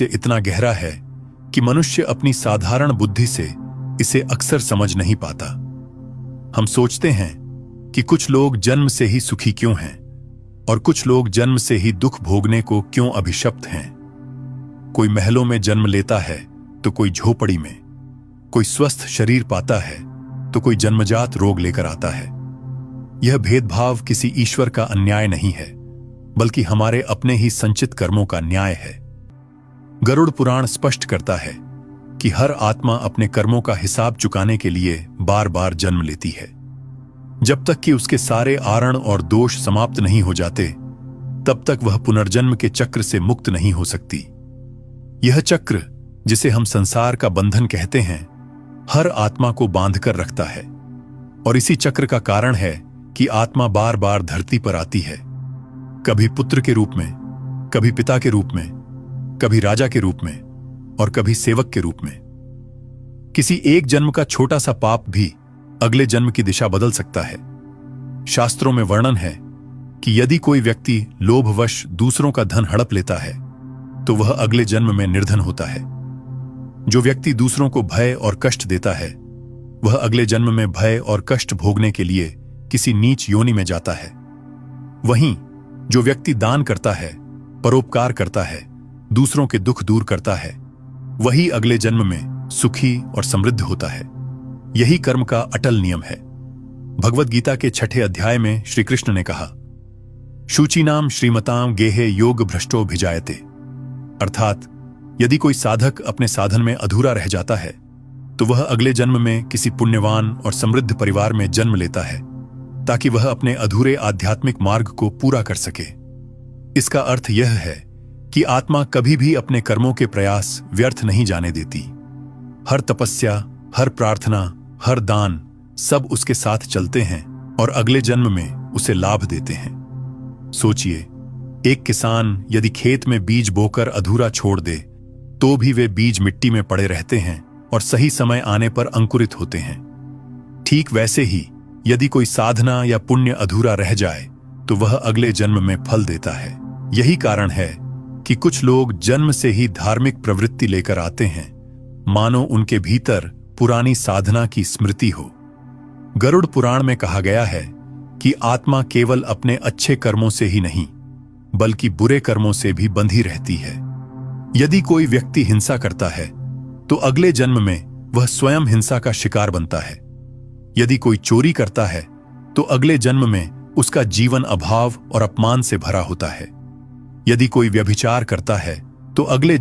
रहस्य इतना गहरा है कि मनुष्य अपनी साधारण बुद्धि से इसे अक्सर समझ नहीं पाता। हम सोचते हैं कि कुछ लोग जन्म से ही सुखी क्यों हैं और कुछ लोग जन्म से ही दुख भोगने को क्यों अभिशप्त हैं। कोई महलों में जन्म लेता है तो कोई झोपड़ी में, कोई स्वस्थ शरीर पाता है तो कोई जन्मजात रोग लेकर आता है। यह भेदभाव किसी ईश्वर का अन्याय नहीं है, बल्कि हमारे अपने ही संचित कर्मों का न्याय है। गरुड़ पुराण स्पष्ट करता है कि हर आत्मा अपने कर्मों का हिसाब चुकाने के लिए बार बार जन्म लेती है। जब तक कि उसके सारे आरण और दोष समाप्त नहीं हो जाते, तब तक वह पुनर्जन्म के चक्र से मुक्त नहीं हो सकती। यह चक्र, जिसे हम संसार का बंधन कहते हैं, हर आत्मा को बांधकर रखता है। और इसी चक्र का कारण है कि आत्मा बार बार धरती पर आती है, कभी पुत्र के रूप में, कभी पिता के रूप में, कभी राजा के रूप में और कभी सेवक के रूप में। किसी एक जन्म का छोटा सा पाप भी अगले जन्म की दिशा बदल सकता है। शास्त्रों में वर्णन है कि यदि कोई व्यक्ति लोभवश दूसरों का धन हड़प लेता है तो वह अगले जन्म में निर्धन होता है। जो व्यक्ति दूसरों को भय और कष्ट देता है वह अगले जन्म में भय और कष्ट भोगने के लिए किसी नीच योनि में जाता है। वहीं जो व्यक्ति दान करता है, परोपकार करता है, दूसरों के दुख दूर करता है, वही अगले जन्म में सुखी और समृद्ध होता है। यही कर्म का अटल नियम है। भगवद गीता के 6 अध्याय में श्री कृष्ण ने कहा, शुचिनाम श्रीमताम गेहे योग भ्रष्टो भिजायते। अर्थात यदि कोई साधक अपने साधन में अधूरा रह जाता है तो वह अगले जन्म में किसी पुण्यवान और समृद्ध परिवार में जन्म लेता है, ताकि वह अपने अधूरे आध्यात्मिक मार्ग को पूरा कर सके। इसका अर्थ यह है कि आत्मा कभी भी अपने कर्मों के प्रयास व्यर्थ नहीं जाने देती। हर तपस्या, हर प्रार्थना, हर दान, सब उसके साथ चलते हैं और अगले जन्म में उसे लाभ देते हैं। सोचिए, एक किसान यदि खेत में बीज बोकर अधूरा छोड़ दे तो भी वे बीज मिट्टी में पड़े रहते हैं और सही समय आने पर अंकुरित होते हैं। ठीक वैसे ही यदि कोई साधना या पुण्य अधूरा रह जाए तो वह अगले जन्म में फल देता है। यही कारण है कि कुछ लोग जन्म से ही धार्मिक प्रवृत्ति लेकर आते हैं, मानो उनके भीतर पुरानी साधना की स्मृति हो। गरुड़ पुराण में कहा गया है कि आत्मा केवल अपने अच्छे कर्मों से ही नहीं, बल्कि बुरे कर्मों से भी बंधी रहती है। यदि कोई व्यक्ति हिंसा करता है तो अगले जन्म में वह स्वयं हिंसा का शिकार बनता है। यदि कोई चोरी करता है तो अगले जन्म में उसका जीवन अभाव और अपमान से भरा होता है। यदि कोई व्यभिचार करता है तो अगले